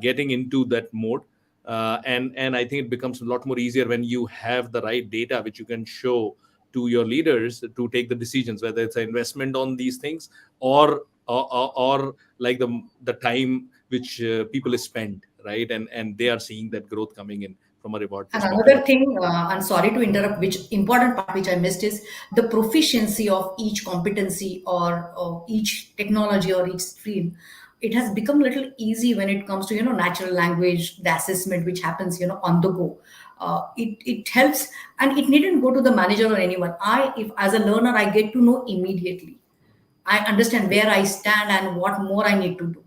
getting into that mode. And I think it becomes a lot more easier when you have the right data which you can show to your leaders to take the decisions, whether it's an investment on these things or like the time which people spend, right? And they are seeing that growth coming in from a reward And perspective. another thing, I'm sorry to interrupt, which important part which I missed is the proficiency of each competency or each technology or each stream. It has become a little easy when it comes to natural language, the assessment which happens on the go. It helps, and it needn't go to the manager or anyone. If as a learner I get to know immediately. I understand where I stand and what more I need to do.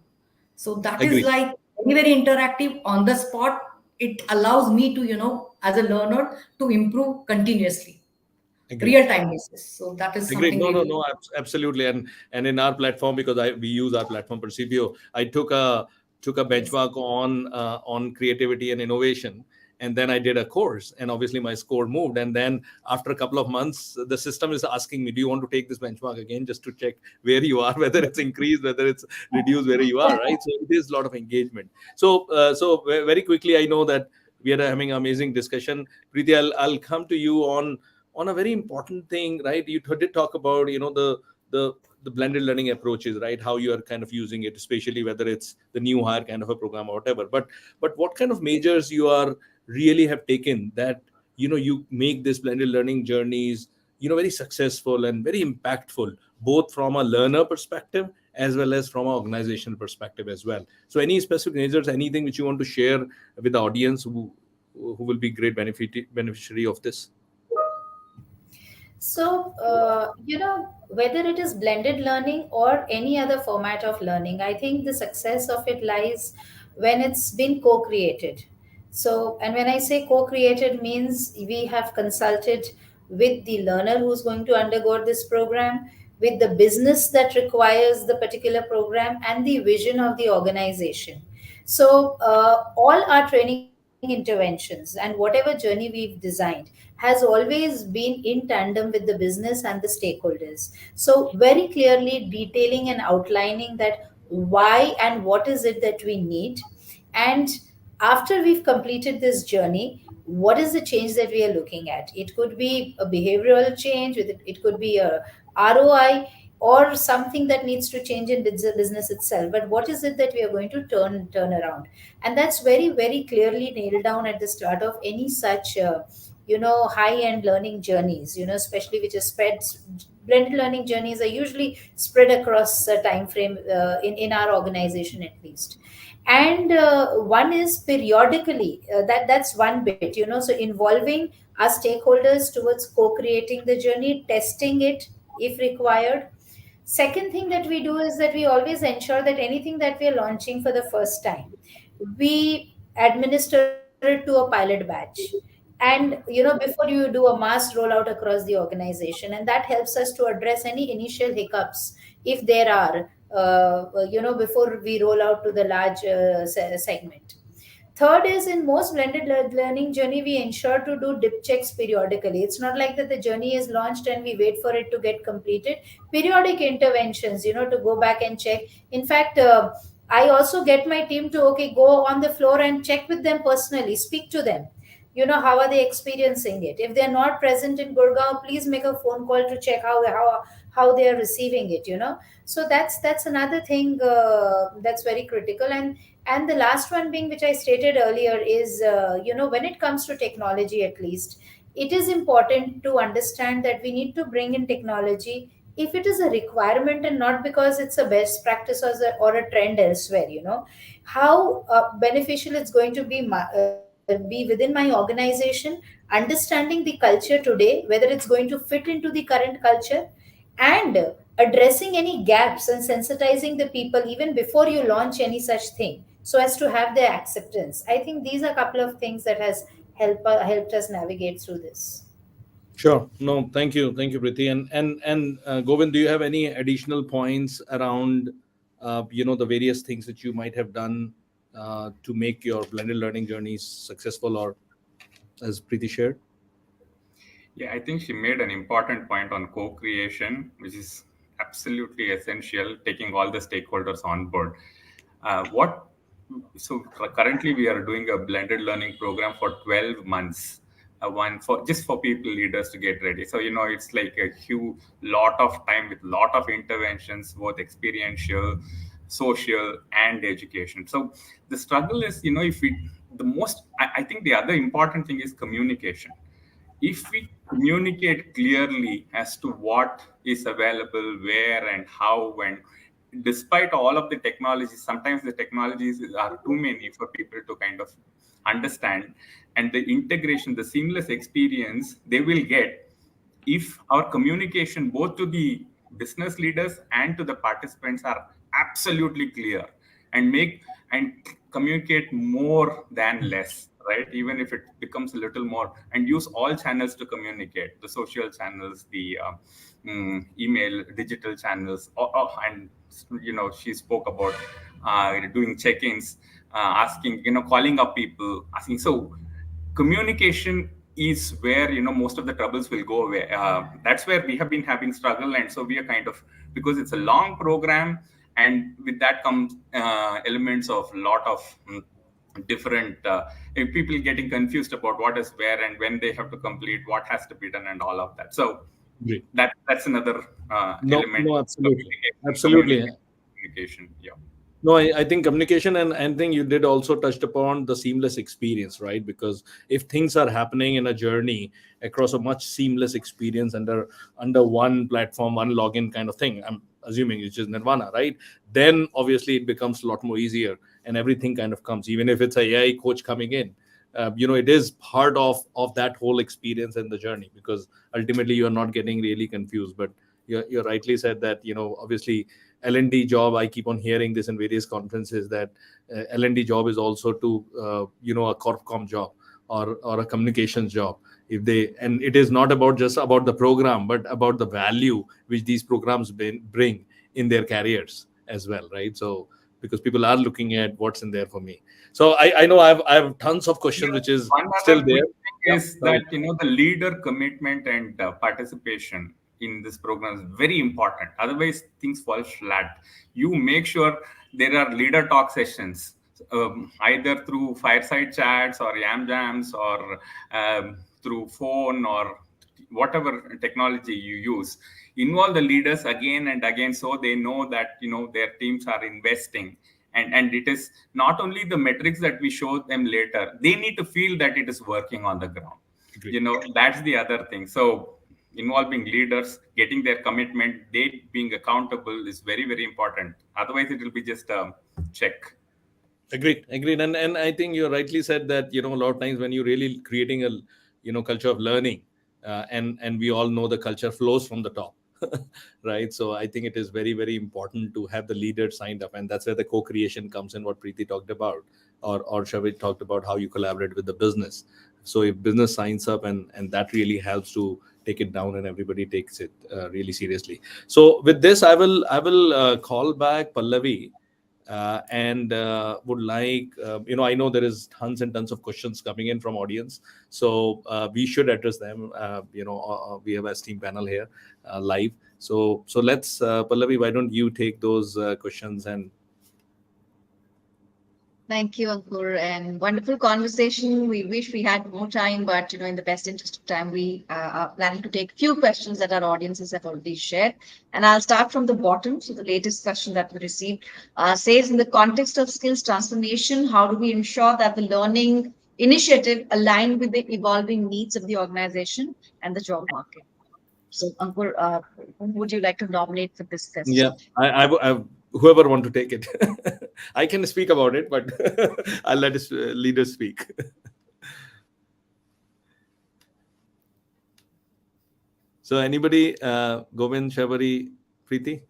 So that is Agree. like very interactive on the spot. It allows me to as a learner to improve continuously, Agree. real time basis. So that is Agreed. something No, no, really. no, absolutely. And in our platform, because we use our platform for CPO, I took a Yes. benchmark on creativity and innovation, and then I did a course, and obviously my score moved. And then after a couple of months, the system is asking me, "Do you want to take this benchmark again, just to check where you are, whether it's increased, whether it's reduced, where you are?" Right. So it is a lot of engagement. So very quickly, I know that we are having an amazing discussion. Preeti, I'll come to you on a very important thing, right? You did talk about, the the blended learning approaches, right? How you are kind of using it, especially whether it's the new hire kind of a program or whatever. But what kind of measures you are really have taken that you make this blended learning journeys very successful and very impactful, both from a learner perspective as well as from an organizational perspective as well. So any specific measures, anything which you want to share with the audience who will be great beneficiary of this? So, whether it is blended learning or any other format of learning, I think the success of it lies when it's been co created. So, and when I say co created, means we have consulted with the learner who's going to undergo this program, with the business that requires the particular program, and the vision of the organization. So, all our training interventions and whatever journey we've designed has always been in tandem with the business and the stakeholders. So, very clearly detailing and outlining that why and what is it that we need. And after we've completed this journey, what is the change that we are looking at? It could be a behavioral change, it could be a ROI, or something that needs to change in business itself. But what is it that we are going to turn around? And that's very, very clearly nailed down at the start of any such high end learning journeys, especially which is spread. Blended learning journeys are usually spread across a time frame, in our organization at least. And one is periodically, that's one bit, so involving our stakeholders towards co-creating the journey, testing it if required. Second thing that we do is that we always ensure that anything that we are launching for the first time, we administer it to a pilot batch. And before you do a mass rollout across the organization, and that helps us to address any initial hiccups if there are, before we roll out to the large segment. Third is, in most blended learning journey, we ensure to do dip checks periodically. It's not like that the journey is launched and we wait for it to get completed. Periodic interventions, to go back and check. In fact, I also get my team to, okay, go on the floor and check with them personally, speak to them. How are they experiencing it? If they're not present in Gurgaon, please make a phone call to check how they are receiving it. So that's another thing that's very critical. And the last one being, which I stated earlier, is when it comes to technology, at least it is important to understand that we need to bring in technology if it is a requirement, and not because it's a best practice or a trend elsewhere. How beneficial it's going to be within my organization, understanding the culture today, whether it's going to fit into the current culture, and addressing any gaps and sensitizing the people even before you launch any such thing, so as to have their acceptance. I think these are a couple of things that has helped us navigate through this. Sure. No, thank you, Priti. And Govind, do you have any additional points around, the various things that you might have done to make your blended learning journeys successful, or as Priti shared? Yeah, I think she made an important point on co-creation, which is absolutely essential, taking all the stakeholders on board. What So currently we are doing a blended learning program for 12 months. one for just for people leaders to get ready. So it's like a huge lot of time with lot of interventions, both experiential, social, and education. So the struggle is, if we the most I think the other important thing is communication. If we communicate clearly as to what is available, where and how, and despite all of the technologies, sometimes the technologies are too many for people to kind of understand, and the integration, the seamless experience they will get if our communication both to the business leaders and to the participants are absolutely clear, and make and communicate more than less, right? Even if it becomes a little more, and use all channels to communicate, the social channels, the email, digital channels, and she spoke about doing check-ins, asking, calling up people, asking. So communication is where most of the troubles will go away. That's where we have been having struggle, and so we are kind of, because it's a long program, and with that comes elements of lot of different people getting confused about what is where and when they have to complete, what has to be done, and all of that. So Great. that's another No, element. no, absolutely. Communication, Absolutely. communication. Yeah. No, I think communication, and I think you did also touched upon the seamless experience, right? Because if things are happening in a journey across a much seamless experience under one platform, one login kind of thing, I'm assuming which is Nirvana, right? Then obviously it becomes a lot more easier, and everything kind of comes. Even if it's a AI coach coming in, it is part of that whole experience and the journey, because ultimately you're not getting really confused. But you rightly said that obviously L&D job, I keep on hearing this in various conferences, that L&D job is also to a corpcom job, or a communications job. If they, and it is not about just about the program, but about the value which these programs bring in their careers as well, right? So because people are looking at what's in there for me. So I know I have tons of questions which is One still other there. quick thing Yeah, is sorry. that the leader commitment and participation in this program is very important. Otherwise, things fall flat. You make sure there are leader talk sessions, either through fireside chats or yam jams, or through phone, or whatever technology you use. Involve the leaders again and again, so they know that their teams are investing, and it is not only the metrics that we show them later, they need to feel that it is working on the ground. Agreed. That's the other thing. So involving leaders, getting their commitment, they being accountable is very, very important. Otherwise it will be just a check. Agreed. And I think you rightly said that a lot of times when you're really creating a culture of learning, and we all know the culture flows from the top, right? So I think it is very, very important to have the leaders signed up, and that's where the co-creation comes in. What Preeti talked about, or Shavit talked about, how you collaborate with the business. So if business signs up, and that really helps to take it down, and everybody takes it really seriously. So with this, I will call back Pallavi, and would like, I know there is tons and tons of questions coming in from audience, so we should address them. We have a steam panel here live, so let's, Pallavi, why don't you take those questions? And Thank you, Ankur, and wonderful conversation. We wish we had more time, but in the best interest of time, we are planning to take few questions that our audiences have already shared. And I'll start from the bottom. So the latest question that we received says, in the context of skills transformation, how do we ensure that the learning initiative align with the evolving needs of the organization and the job market? So, Ankur, who would you like to nominate for this yeah, question? whoever want to take it. I can speak about it, but I'll let his leaders speak. So anybody, Govind, Shavari, Preeti?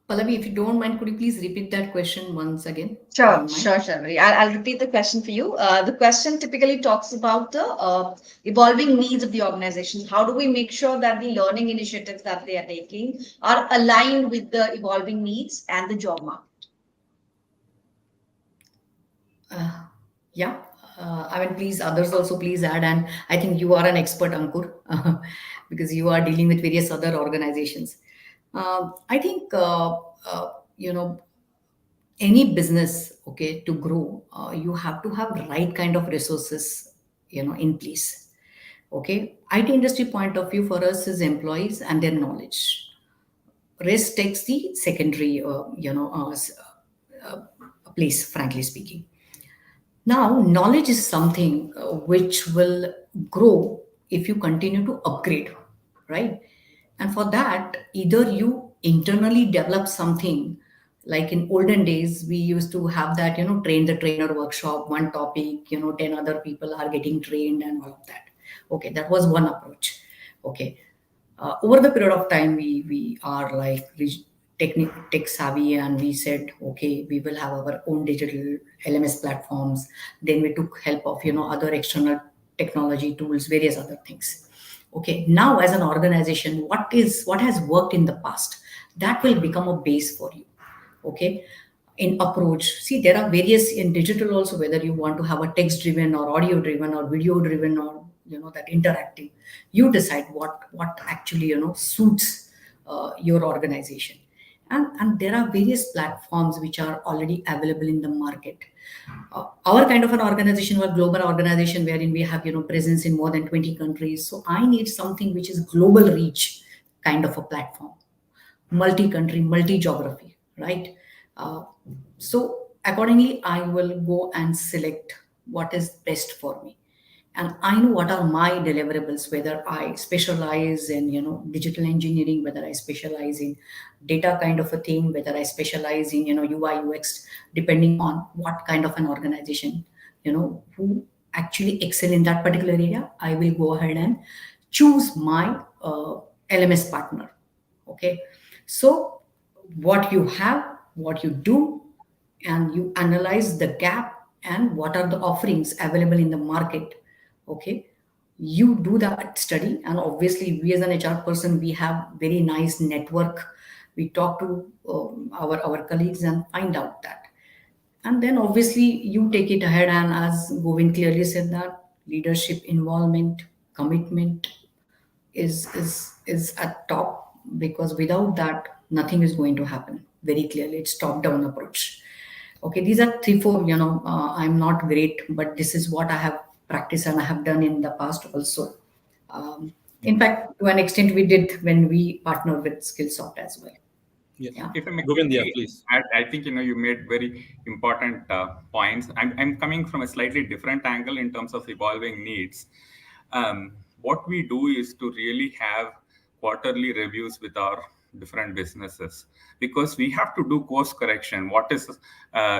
Pallavi, if you don't mind, could you please repeat that question once again? Sure, Don't mind. sure, Shalvi. I'll repeat the question for you. The question typically talks about the evolving needs of the organizations. How do we make sure that the learning initiatives that they are taking are aligned with the evolving needs and the job market? Uh, yeah. I mean, please, others also please add. And I think you are an expert, Ankur, because you are dealing with various other organizations. I think, you know, any business, okay, to grow, you have to have right kind of resources in place. Okay, IT industry point of view for us is employees and their knowledge. Rest takes the secondary, place, frankly speaking. Now, knowledge is something which will grow if you continue to upgrade, right? And for that, either you internally develop something, like in olden days, we used to have that, train the trainer workshop, one topic, 10 other people are getting trained and all of that. Okay, that was one approach. Okay, over the period of time we are like tech savvy, and we said, okay, we will have our own digital LMS platforms. Then we took help of other external technology tools, various other things. Okay, now as an organization, what has worked in the past, that will become a base for you. Okay, in approach, see, there are various in digital also, whether you want to have a text driven or audio driven or video driven, or that interactive, you decide what actually suits your organization. And there are various platforms which are already available in the market. Our kind of an organization, or global organization, wherein we have presence in more than 20 countries, so I need something which is global reach kind of a platform, multi-country, multi-geography, right? Uh, so accordingly, I will go and select what is best for me, and I know what are my deliverables. Whether I specialize in digital engineering, whether I specialize in data kind of a thing, whether I specialize in UI UX, depending on what kind of an organization who actually excel in that particular area, I will go ahead and choose my LMS partner. Okay, so what you have, what you do, and you analyze the gap and what are the offerings available in the market. Okay, you do that study, and obviously we as an HR person, we have very nice network. We talk to our colleagues and find out that, and then obviously you take it ahead. And as Govind clearly said, that leadership involvement, commitment is at top, because without that nothing is going to happen. Very clearly, it's top down approach. Okay, these are three four, I'm not great, but this is what I have practiced and I have done in the past also. In fact, to an extent, we did when we partnered with Skillsoft as well. Yeah. Yeah. If I may Govind, yeah, quickly please. add, I think you made very important points. I'm coming from a slightly different angle in terms of evolving needs. What we do is to really have quarterly reviews with our different businesses, because we have to do course correction. What is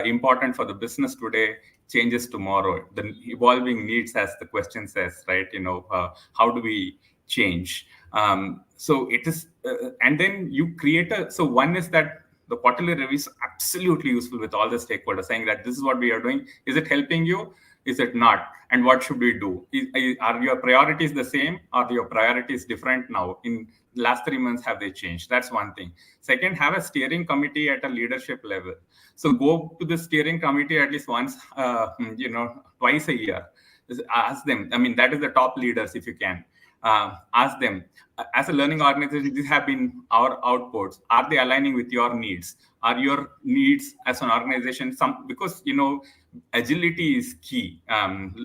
important for the business today changes tomorrow. The evolving needs, as the question says, right? How do we change? So it is, and then you create a. So one is that the quarterly review is absolutely useful with all the stakeholders, saying that this is what we are doing. Is it helping you? Is it not? And what should we do? Are your priorities the same? Are your priorities different now? In the last 3 months, have they changed? That's one thing. Second, have a steering committee at a leadership level. So go to the steering committee at least once, twice a year. Just ask them. I mean, that is the top leaders, if you can. Ask them, as a learning organization, these have been our outputs. Are they aligning with your needs? Are your needs as an organization because agility is key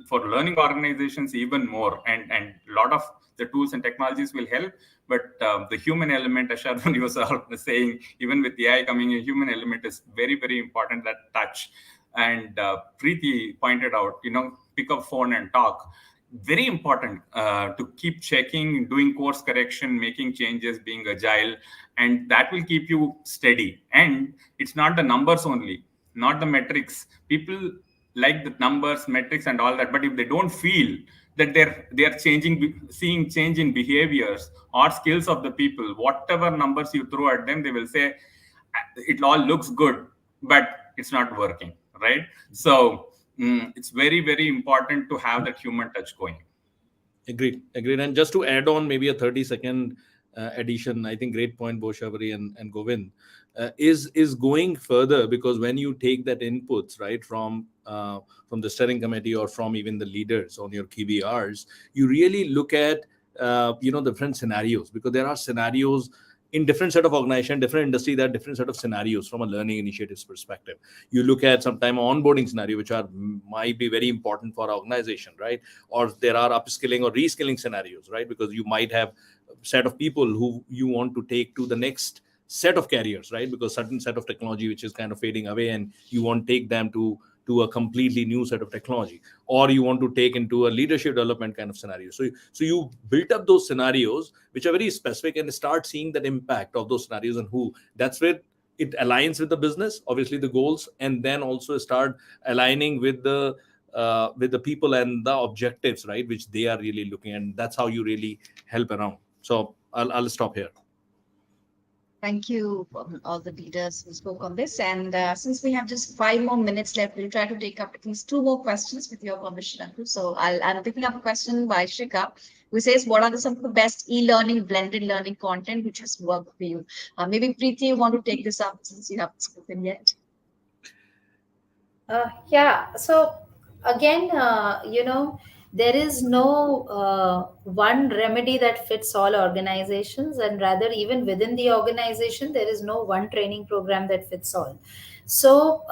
for learning organizations even more, and a lot of the tools and technologies will help, but the human element, as Sharman was saying, even with AI coming in, human element is very, very important. That touch, and Preeti pointed out, pick up phone and talk. Very important to keep checking, doing course correction, making changes, being agile, and that will keep you steady. And it's not the numbers only, not the metrics. People like the numbers, metrics, and all that, but if they don't feel that they're changing, seeing change in behaviors or skills of the people, whatever numbers you throw at them, they will say it all looks good, but it's not working, right? So it's very, very important to have that human touch going. Agreed. And just to add on maybe a 30-second addition, I think great point, Boshavari and Govind, is going further, because when you take that inputs, right, from the steering committee or from even the leaders on your KBRs, you really look at different scenarios, because there are scenarios in different set of organization, different industry, there are different set of scenarios from a learning initiatives perspective. You look at sometime onboarding scenario, which are might be very important for our organization, right? Or there are upskilling or reskilling scenarios, right? Because you might have a set of people who you want to take to the next set of carriers, right? Because certain set of technology which is kind of fading away, and you want to take them to a completely new set of technology, or you want to take into a leadership development kind of scenario. So you built up those scenarios which are very specific, and start seeing that impact of those scenarios, and who that's where it aligns with the business, obviously the goals, and then also start aligning with the people and the objectives, right, which they are really looking at. And that's how you really help around. So I'll stop here. Thank you for all the leaders who spoke on this. And since we have just 5 more minutes left, we'll try to take up at least 2 more questions with your permission, Anku. So I'm picking up a question by Shika, who says, what are some of the best e-learning, blended learning content which has worked for you? Maybe Preeti, you want to take this up since you haven't spoken yet. Yeah. So again, there is no one remedy that fits all organizations, and rather, even within the organization, there is no one training program that fits all. So,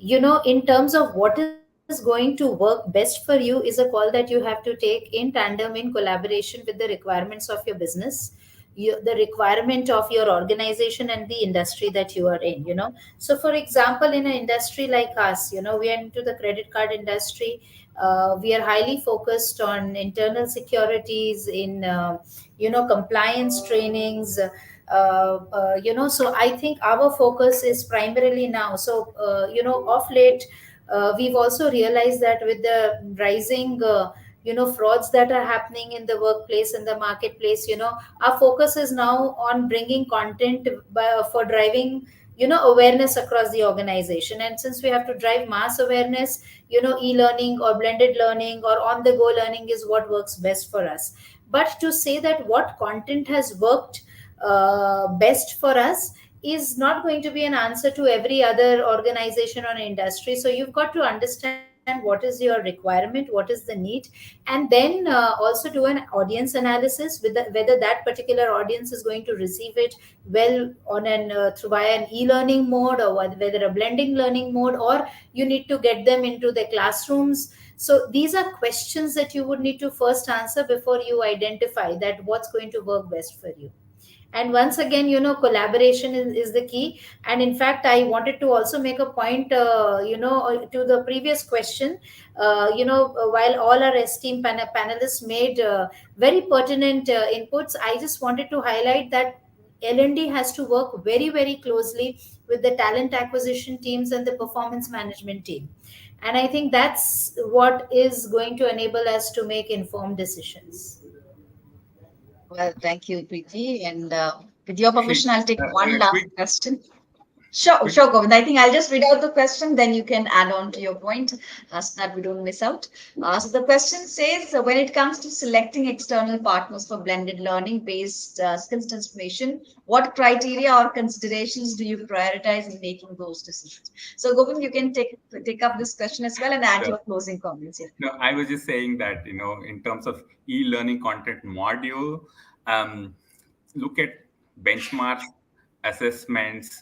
in terms of what is going to work best for you is a call that you have to take in tandem, in collaboration with the requirements of your business, the requirement of your organization, and the industry that you are in. So for example, in an industry like us, we are into the credit card industry. We are highly focused on internal securities, in compliance trainings. So I think our focus is primarily now. So of late, we've also realized that with the rising frauds that are happening in the workplace and the marketplace, our focus is now on bringing content for driving awareness across the organization. And since we have to drive mass awareness, e-learning or blended learning or on the go learning is what works best for us. But to say that what content has worked best for us is not going to be an answer to every other organization or industry. So you've got to understand what is your requirement, what is the need, and then also do an audience analysis with whether that particular audience is going to receive it well on through via an e-learning mode, or whether a blending learning mode, or you need to get them into the classrooms. So these are questions that you would need to first answer before you identify that what's going to work best for you. And once again, collaboration is the key. And in fact, I wanted to also make a point, to the previous question. While all our esteemed panelists made very pertinent inputs, I just wanted to highlight that L&D has to work very, very closely with the talent acquisition teams and the performance management team. And I think that's what is going to enable us to make informed decisions. Well, thank you, Preeti. And with your permission, I'll take one a last quick question. Sure, Govind. I think I'll just read out the question, then you can add on to your point so that we don't miss out. So the question says, when it comes to selecting external partners for blended learning-based skills transformation, what criteria or considerations do you prioritize in making those decisions? So Govind, you can take up this question as well and add your closing comments here. No, I was just saying that, in terms of e-learning content module, look at benchmarks, assessments,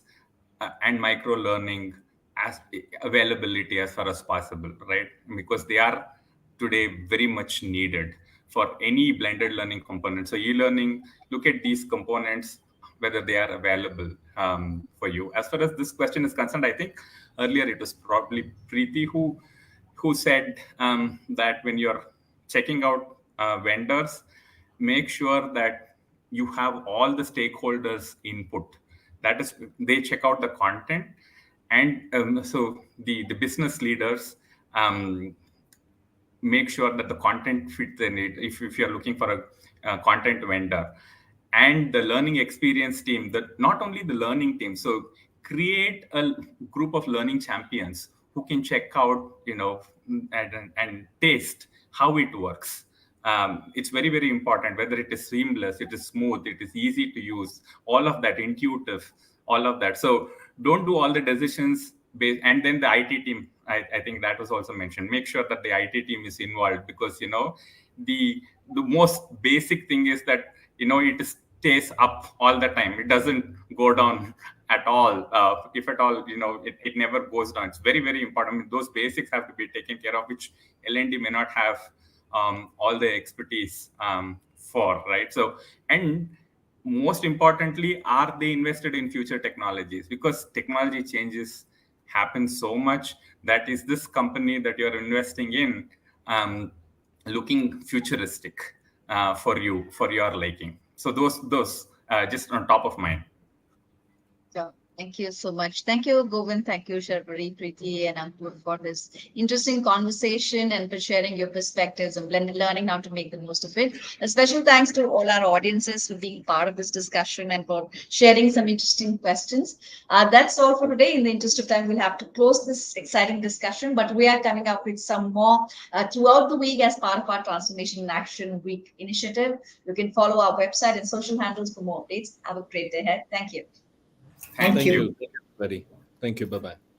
and micro learning as availability as far as possible, right? Because they are today very much needed for any blended learning component. So e-learning, look at these components, whether they are available for you. As far as this question is concerned, I think earlier it was probably Preeti who said that when you're checking out vendors, make sure that you have all the stakeholders' input. That is, they check out the content, and so the business leaders make sure that the content fits the need. If you're looking for a content vendor, and the learning experience team, that not only the learning team, so create a group of learning champions who can check out, and taste how it works. It's very, very important, whether it is seamless, it is smooth, it is easy to use, all of that, intuitive, all of that. So don't do all the decisions based, and then the IT team, I think that was also mentioned. Make sure that the IT team is involved, because, the most basic thing is that, it is stays up all the time. It doesn't go down at all. If at all, it never goes down. It's very, very important. I mean, those basics have to be taken care of, which L&D may not have all the expertise for, right? So, and most importantly, are they invested in future technologies? Because technology changes happen so much, that is this company that you're investing in looking futuristic for you, for your liking. So those just on top of mind. So, thank you so much. Thank you, Govind. Thank you, Sharvari, Preeti, and Ankur for this interesting conversation and for sharing your perspectives on blended learning, how to make the most of it. A special thanks to all our audiences for being part of this discussion and for sharing some interesting questions. That's all for today. In the interest of time, we'll have to close this exciting discussion, but we are coming up with some more throughout the week as part of our Transformation in Action Week initiative. You can follow our website and social handles for more updates. Have a great day ahead. Thank you. Thank you. Thank you, everybody. Thank you. Bye-bye.